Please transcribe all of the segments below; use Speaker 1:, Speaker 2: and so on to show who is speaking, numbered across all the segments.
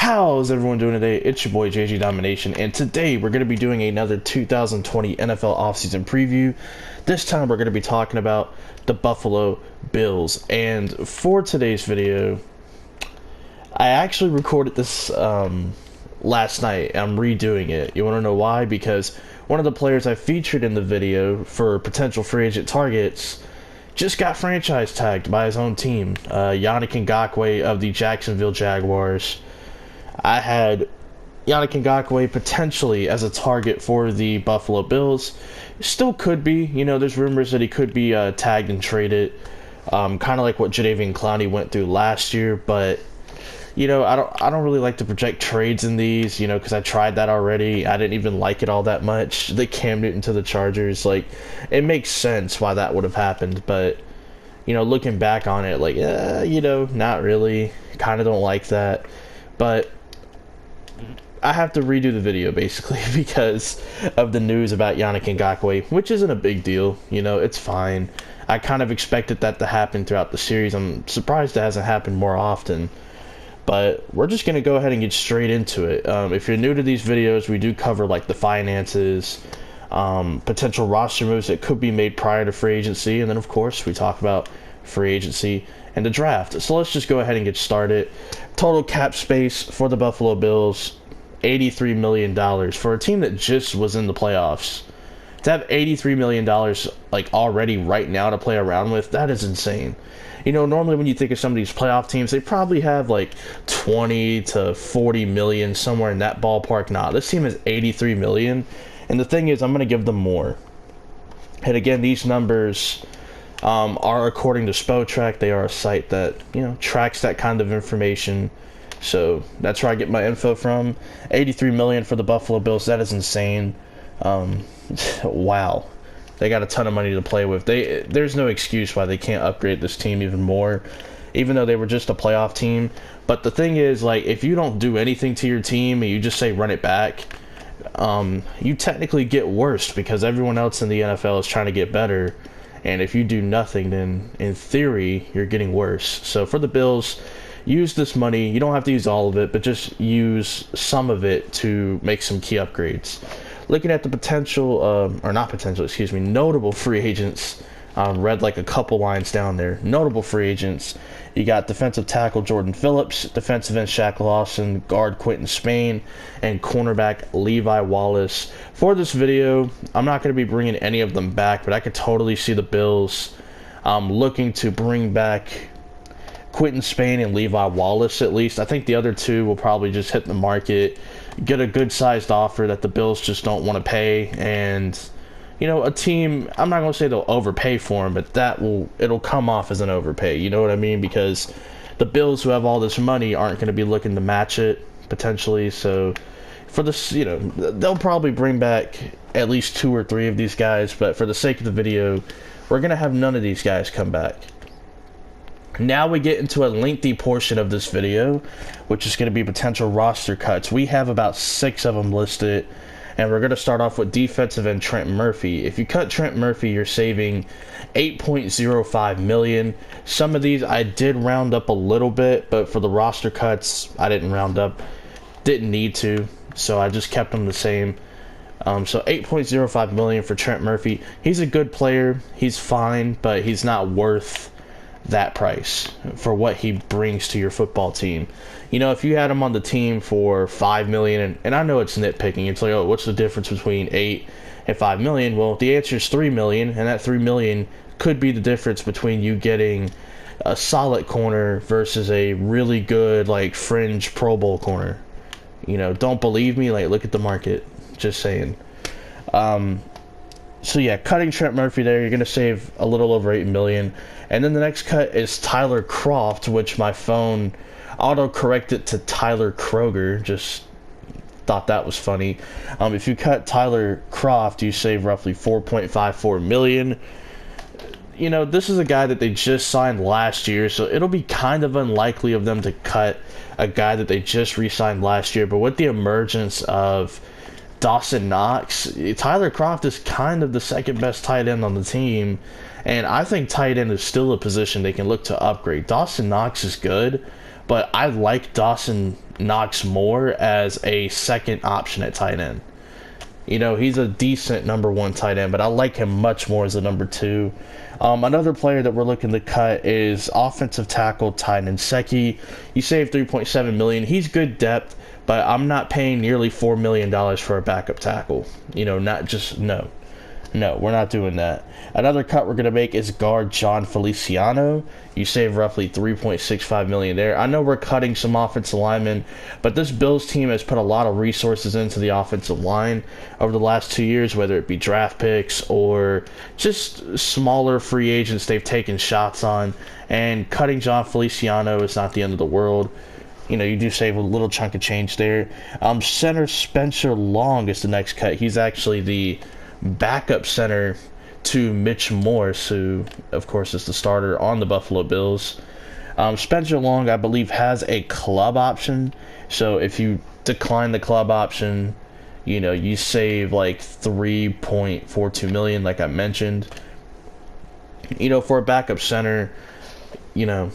Speaker 1: How's everyone doing today? It's your boy JG Domination, and today we're going to be doing another 2020 NFL offseason preview. This time we're going to be talking about the Buffalo Bills. And for today's video, I actually recorded this last night. I'm redoing it. You want to know why? Because one of the players I featured in the video for potential free agent targets just got franchise tagged by his own team. Yannick Ngakoue of the Jacksonville Jaguars. I had Yannick Ngakoue potentially as a target for the Buffalo Bills. Still could be. You know, there's rumors that he could be tagged and traded, kind of like what Jadeveon Clowney went through last year. But you know, I don't really like to project trades in these. You know, because I tried that already. I didn't even like it all that much. The Cam Newton to the Chargers, like, it makes sense why that would have happened. But you know, looking back on it, like, you know, not really. Kind of don't like that. But I have to redo the video basically because of the news about Yannick Ngakoue, which isn't a big deal. You know, it's fine. I kind of expected that to happen throughout the series. I'm surprised it hasn't happened more often. But we're just going to go ahead and get straight into it. If you're new to these videos, we do cover like the finances, potential roster moves that could be made prior to free agency, and then of course we talk about free agency and the draft. So let's just go ahead and get started. Total cap space for the Buffalo Bills, $83 million for a team that just was in the playoffs. To have $83 million like already right now to play around with, that is insane. You know, normally when you think of some of these playoff teams, they probably have like 20 to 40 million, somewhere in that ballpark. Nah, this team has 83 million. And the thing is, I'm going to give them more. And again, these numbers are according to Spotrac. They are a site that, you know, tracks that kind of information. So that's where I get my info from. 83 million for the Buffalo Bills. That is insane. Wow. They got a ton of money to play with. There's no excuse why they can't upgrade this team even more, even though they were just a playoff team. But the thing is, like, if you don't do anything to your team and you just say run it back, you technically get worse because everyone else in the NFL is trying to get better. And if you do nothing, then in theory, you're getting worse. So for the Bills, use this money. You don't have to use all of it, but just use some of it to make some key upgrades. Looking at the notable free agents, read like a couple lines down there. Notable free agents. You got defensive tackle Jordan Phillips, defensive end Shaq Lawson, guard Quentin Spain, and cornerback Levi Wallace. For this video, I'm not going to be bringing any of them back, but I could totally see the Bills looking to bring back Quentin Spain and Levi Wallace at least. I think the other two will probably just hit the market, get a good-sized offer that the Bills just don't want to pay, and you know, a team, I'm not going to say they'll overpay for him, but it'll come off as an overpay, you know what I mean? Because the Bills, who have all this money, aren't going to be looking to match it, potentially. So for this, you know, they'll probably bring back at least 2 or 3 of these guys, but for the sake of the video, we're going to have none of these guys come back. Now we get into a lengthy portion of this video, which is going to be potential roster cuts. We have about 6 of them listed, and we're going to start off with defensive end Trent Murphy. If you cut Trent Murphy, you're saving $8.05 million. Some of these I did round up a little bit, but for the roster cuts, I didn't round up. Didn't need to, so I just kept them the same. So $8.05 million for Trent Murphy. He's a good player. He's fine, but he's not worth that price for what he brings to your football team. You know, if you had him on the team for $5 million, and I know it's nitpicking, it's like, oh, what's the difference between 8 and 5 million? Well, the answer is 3 million, and that 3 million could be the difference between you getting a solid corner versus a really good, like, fringe Pro Bowl corner. You know, don't believe me? Like, look at the market. Just saying. So yeah, cutting Trent Murphy there, you're going to save a little over $8 million. And then the next cut is Tyler Kroft, which my phone auto-corrected to Tyler Kroger. Just thought that was funny. If you cut Tyler Kroft, you save roughly $4.54 million. You know, this is a guy that they just signed last year, so it'll be kind of unlikely of them to cut a guy that they just re-signed last year. But with the emergence of Dawson Knox, Tyler Kroft is kind of the second best tight end on the team, and I think tight end is still a position they can look to upgrade. Dawson Knox is good, but I like Dawson Knox more as a second option at tight end. You know, he's a decent number 1 tight end, but I like him much more as a number 2. Another player that we're looking to cut is offensive tackle Tynan Secchi. You save $3.7 million. He's good depth, but I'm not paying nearly $4 million for a backup tackle. You know, not just, no. No, we're not doing that. Another cut we're going to make is guard John Feliciano. You save roughly $3.65 million there. I know we're cutting some offensive linemen, but this Bills team has put a lot of resources into the offensive line over the last 2 years, whether it be draft picks or just smaller free agents they've taken shots on. And cutting John Feliciano is not the end of the world. You know, you do save a little chunk of change there. Center Spencer Long is the next cut. He's actually the backup center to Mitch Morse, who of course is the starter on the Buffalo Bills. Spencer Long, I believe, has a club option, so if you decline the club option, you know, you save like $3.42 million, like I mentioned. You know, for a backup center, you know,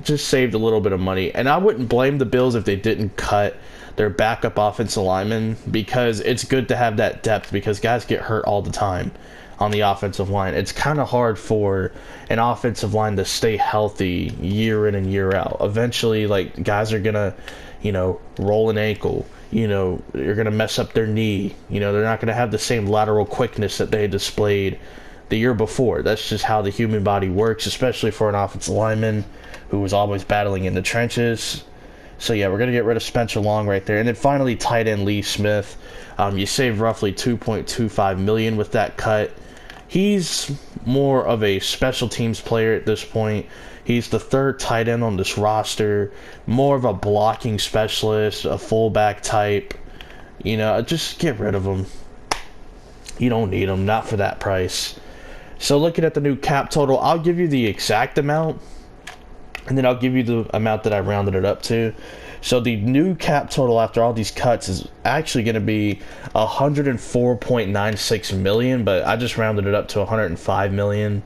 Speaker 1: just saved a little bit of money. And I wouldn't blame the Bills if they didn't cut their backup offensive linemen, because it's good to have that depth, because guys get hurt all the time on the offensive line. It's kind of hard for an offensive line to stay healthy year in and year out. Eventually, like, guys are gonna, you know, roll an ankle, you know, you're gonna mess up their knee, you know, they're not gonna have the same lateral quickness that they displayed the year before. That's just how the human body works, especially for an offensive lineman who was always battling in the trenches. So yeah, we're going to get rid of Spencer Long right there. And then finally, tight end Lee Smith. You save roughly $2.25 million with that cut. He's more of a special teams player at this point. He's the 3rd tight end on this roster. More of a blocking specialist, a fullback type. You know, just get rid of him. You don't need him, not for that price. So looking at the new cap total, I'll give you the exact amount, and then I'll give you the amount that I rounded it up to. So the new cap total after all these cuts is actually going to be $104.96 million, but I just rounded it up to $105 million.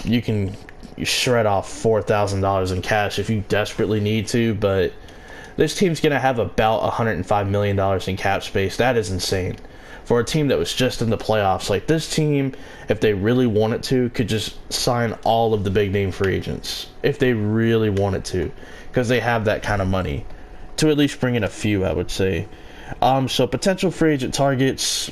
Speaker 1: You can shred off $4,000 in cash if you desperately need to, but this team's going to have about $105 million in cap space. That is insane. For a team that was just in the playoffs, like, this team, if they really wanted to, could just sign all of the big name free agents if they really wanted to, because they have that kind of money to at least bring in a few, I would say. So potential free agent targets,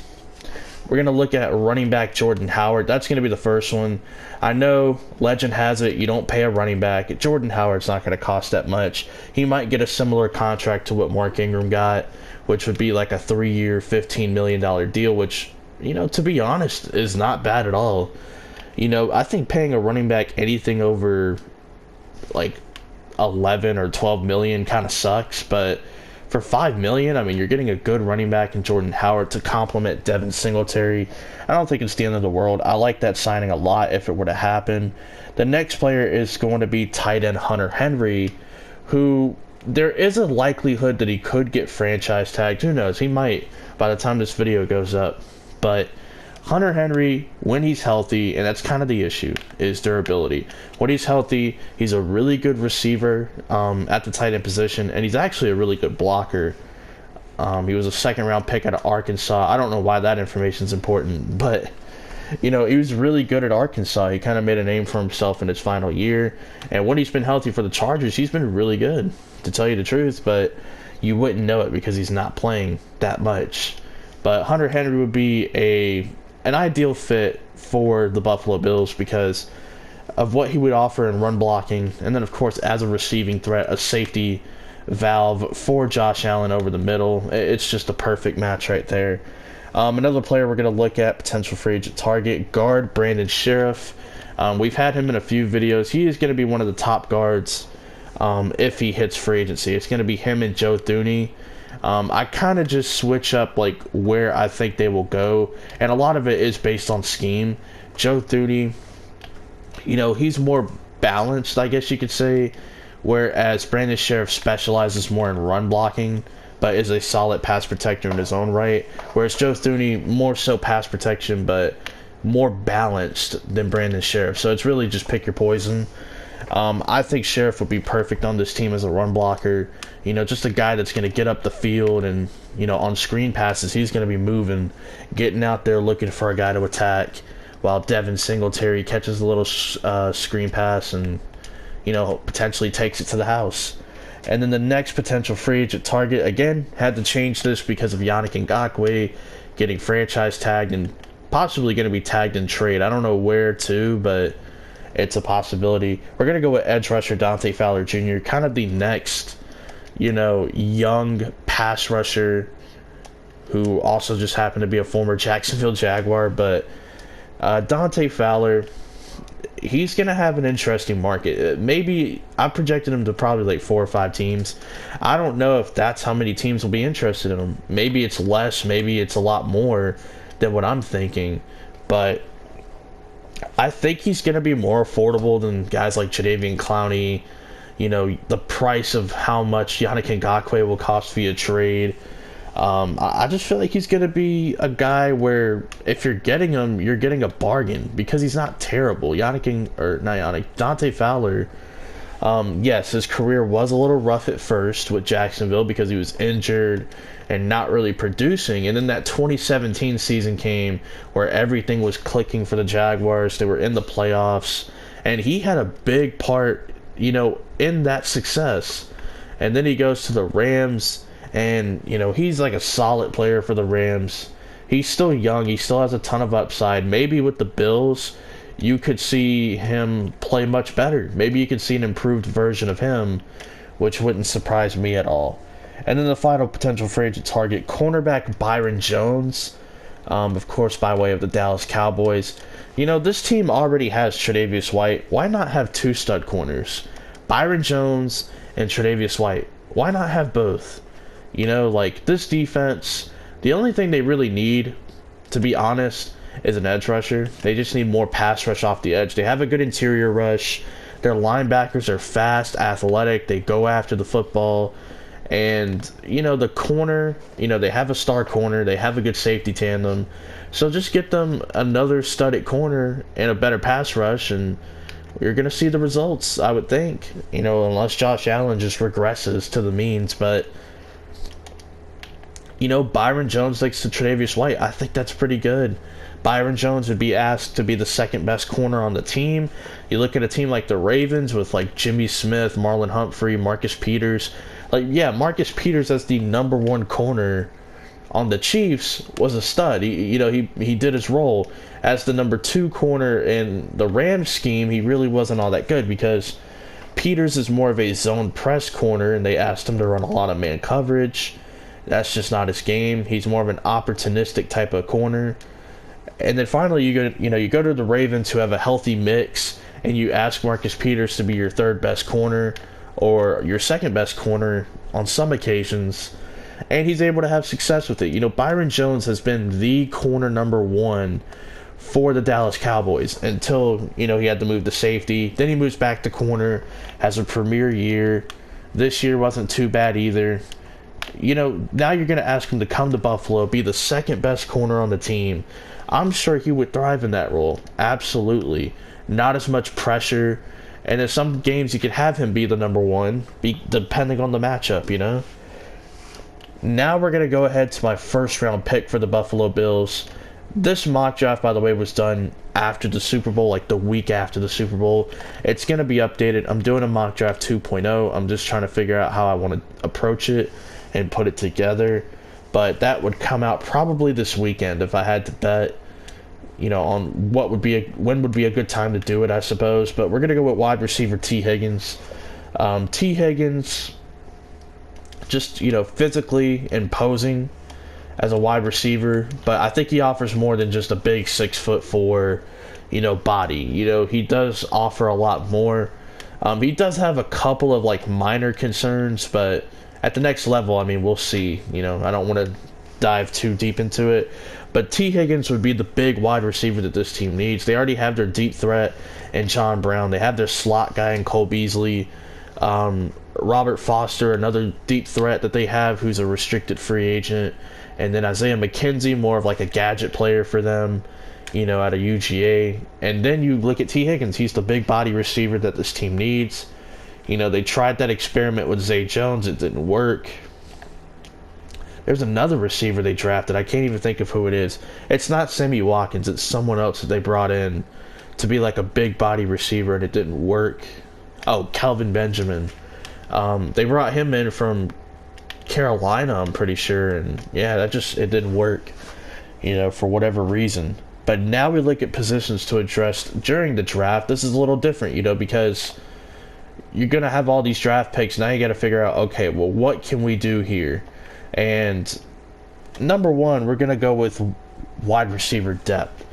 Speaker 1: we're going to look at running back Jordan Howard. That's going to be the first one. I know legend has it, you don't pay a running back. Jordan Howard's not going to cost that much. He might get a similar contract to what Mark Ingram got, which would be like a 3-year, $15 million deal, which, you know, to be honest, is not bad at all. You know, I think paying a running back anything over like 11 or 12 million kind of sucks, but for $5 million, I mean, you're getting a good running back in Jordan Howard to complement Devin Singletary. I don't think it's the end of the world. I like that signing a lot if it were to happen. The next player is going to be tight end Hunter Henry, who there is a likelihood that he could get franchise tagged. Who knows? He might by the time this video goes up. But Hunter Henry, when he's healthy, and that's kind of the issue, is durability. When he's healthy, he's a really good receiver at the tight end position, and he's actually a really good blocker. He was a 2nd-round pick out of Arkansas. I don't know why that information is important, but, you know, he was really good at Arkansas. He kind of made a name for himself in his final year, and when he's been healthy for the Chargers, he's been really good, to tell you the truth, but you wouldn't know it because he's not playing that much. But Hunter Henry would be an ideal fit for the Buffalo Bills because of what he would offer in run blocking, and then of course as a receiving threat, a safety valve for Josh Allen over the middle. It's just a perfect match right there. Another player we're going to look at, potential free agent target, guard Brandon Sheriff. We've had him in a few videos. He is going to be one of the top guards if he hits free agency. It's going to be him and Joe Thuney. I kind of just switch up like where I think they will go, and a lot of it is based on scheme. Joe Thuney, you know, he's more balanced, I guess you could say, whereas Brandon Sheriff specializes more in run blocking, but is a solid pass protector in his own right, whereas Joe Thuney more so pass protection, but more balanced than Brandon Sheriff. So it's really just pick your poison. I think Sheriff would be perfect on this team as a run blocker. Just a guy that's going to get up the field and, on screen passes, he's going to be moving, getting out there looking for a guy to attack, while Devin Singletary catches a little screen pass and, potentially takes it to the house. And then the next potential free agent target, again, had to change this because of Yannick Ngakoue getting franchise tagged and possibly going to be tagged in trade. I don't know where to, but it's a possibility. We're going to go with edge rusher Dante Fowler Jr., kind of the next, young pass rusher who also just happened to be a former Jacksonville Jaguar. But Dante Fowler, he's going to have an interesting market. Maybe I projected him to probably like 4 or 5 teams. I don't know if that's how many teams will be interested in him. Maybe it's less, maybe it's a lot more than what I'm thinking. But I think he's going to be more affordable than guys like Jadeveon Clowney. The price of how much Yannick Ngakoue will cost via trade. I just feel like he's going to be a guy where if you're getting him, you're getting a bargain because he's not terrible. Dante Fowler, yes, his career was a little rough at first with Jacksonville because he was injured and not really producing. And then that 2017 season came where everything was clicking for the Jaguars. They were in the playoffs, and he had a big part, in that success. And then he goes to the Rams, and, he's like a solid player for the Rams. He's still young. He still has a ton of upside. Maybe with the Bills, you could see him play much better. Maybe you could see an improved version of him, which wouldn't surprise me at all. And then the final potential free agent target, cornerback Byron Jones, of course, by way of the Dallas Cowboys. This team already has Tre'Davious White. Why not have 2 stud corners? Byron Jones and Tre'Davious White. Why not have both? This defense, the only thing they really need, to be honest, is an edge rusher. They just need more pass rush off the edge. They have a good interior rush. Their linebackers are fast, athletic. They go after the football. And, the corner, they have a star corner. They have a good safety tandem. So just get them another studded corner and a better pass rush, and you're going to see the results, I would think. Unless Josh Allen just regresses to the means. But Byron Jones next to Tre'Davious White, I think that's pretty good. Byron Jones would be asked to be the second best corner on the team. You look at a team like the Ravens with like Jimmy Smith, Marlon Humphrey, Marcus Peters. Marcus Peters as the number 1 corner on the Chiefs was a stud. He did his role. As the number 2 corner in the Rams scheme, he really wasn't all that good because Peters is more of a zone press corner, and they asked him to run a lot of man coverage. That's just not his game. He's more of an opportunistic type of corner. And then finally, you go to the Ravens, who have a healthy mix, and you ask Marcus Peters to be your 3rd best corner or your 2nd best corner on some occasions, and he's able to have success with it. Byron Jones has been the corner number 1 for the Dallas Cowboys until, he had to move to safety. Then he moves back to corner, has a premier year. This year wasn't too bad either. Now you're going to ask him to come to Buffalo, be the 2nd best corner on the team. I'm sure he would thrive in that role. Absolutely. Not as much pressure. And in some games, you could have him be the number 1, depending on the matchup, Now we're going to go ahead to my 1st round pick for the Buffalo Bills. This mock draft, by the way, was done after the Super Bowl, like the week after the Super Bowl. It's going to be updated. I'm doing a mock draft 2.0. I'm just trying to figure out how I want to approach it and put it together. But that would come out probably this weekend if I had to bet, on when would be a good time to do it, I suppose. But we're going to go with wide receiver T. Higgins. T. Higgins, just, physically imposing as a wide receiver, but I think he offers more than just a big 6'4", body. He does offer a lot more. He does have a couple of minor concerns, but at the next level, we'll see. I don't want to dive too deep into it, but T. Higgins would be the big wide receiver that this team needs. They already have their deep threat in John Brown. They have their slot guy in Cole Beasley. Robert Foster, another deep threat that they have, who's a restricted free agent. And then Isaiah McKenzie, more of a gadget player for them. out of UGA. And then you look at T. Higgins. He's the big body receiver that this team needs. They tried that experiment with Zay Jones. It didn't work. There's another receiver they drafted. I can't even think of who it is. It's not Sammy Watkins. It's someone else that they brought in to be like a big body receiver, and it didn't work. Oh, Kelvin Benjamin. They brought him in from Carolina, I'm pretty sure, and yeah, it didn't work, for whatever reason. But now we look at positions to address during the draft. This is a little different, because you're going to have all these draft picks. Now you got to figure out, okay, well, what can we do here? And number one, we're going to go with wide receiver depth.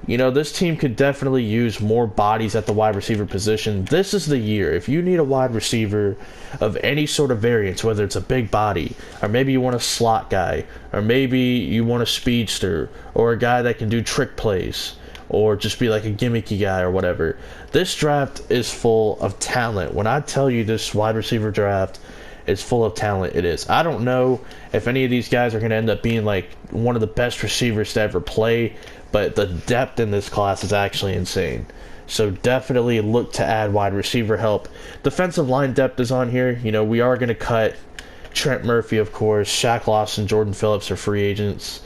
Speaker 1: This team could definitely use more bodies at the wide receiver position. This is the year. If you need a wide receiver of any sort of variance, whether it's a big body, or maybe you want a slot guy, or maybe you want a speedster, or a guy that can do trick plays, or just be like a gimmicky guy or whatever, this draft is full of talent. When I tell you this wide receiver draft is full of talent, it is. I don't know if any of these guys are going to end up being like one of the best receivers to ever play, but the depth in this class is actually insane. So definitely look to add wide receiver help. Defensive line depth is on here. We are going to cut Trent Murphy, of course. Shaq Lawson, Jordan Phillips are free agents.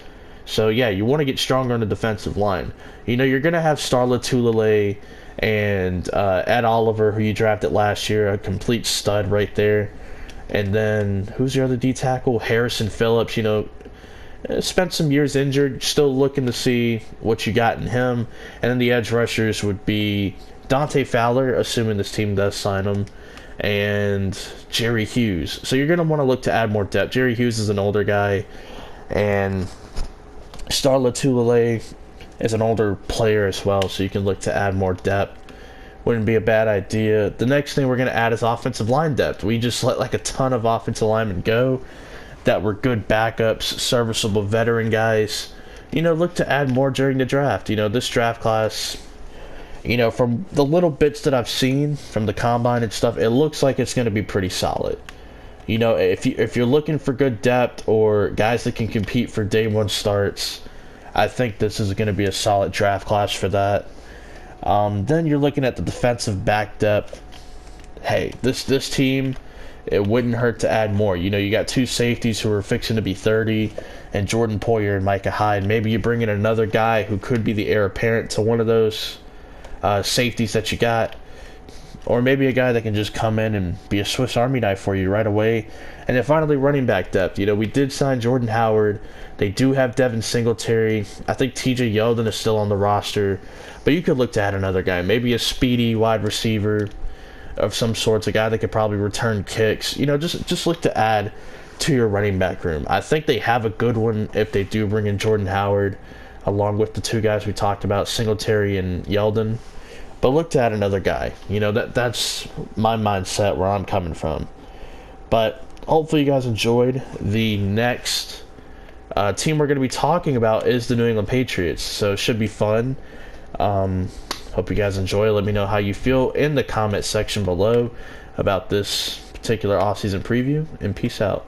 Speaker 1: So yeah, you want to get stronger on the defensive line. You're going to have Starla Tulele and Ed Oliver, who you drafted last year, a complete stud right there. And then, who's your other D tackle? Harrison Phillips, spent some years injured, still looking to see what you got in him. And then the edge rushers would be Dante Fowler, assuming this team does sign him, and Jerry Hughes. So you're going to want to look to add more depth. Jerry Hughes is an older guy, and Starla Tulele is an older player as well, so you can look to add more depth. Wouldn't be a bad idea. The next thing we're going to add is offensive line depth. We just let like a ton of offensive linemen go that were good backups, serviceable veteran guys. Look to add more during the draft. This draft class, from the little bits that I've seen from the combine and stuff, it looks like it's going to be pretty solid. If you're looking for good depth or guys that can compete for day one starts, I think this is going to be a solid draft class for that. Then you're looking at the defensive back depth. Hey, this team, it wouldn't hurt to add more. You got two safeties who are fixing to be 30, and Jordan Poyer and Micah Hyde. Maybe you bring in another guy who could be the heir apparent to one of those safeties that you got. Or maybe a guy that can just come in and be a Swiss Army knife for you right away. And then finally, running back depth. We did sign Jordan Howard. They do have Devin Singletary. I think TJ Yeldon is still on the roster. But you could look to add another guy. Maybe a speedy wide receiver of some sorts. A guy that could probably return kicks. Just look to add to your running back room. I think they have a good one if they do bring in Jordan Howard, along with the two guys we talked about, Singletary and Yeldon. But look to add another guy. That's my mindset where I'm coming from. But hopefully you guys enjoyed. The next team we're going to be talking about is the New England Patriots. So it should be fun. Hope you guys enjoy. Let me know how you feel in the comment section below about this particular offseason preview. And peace out.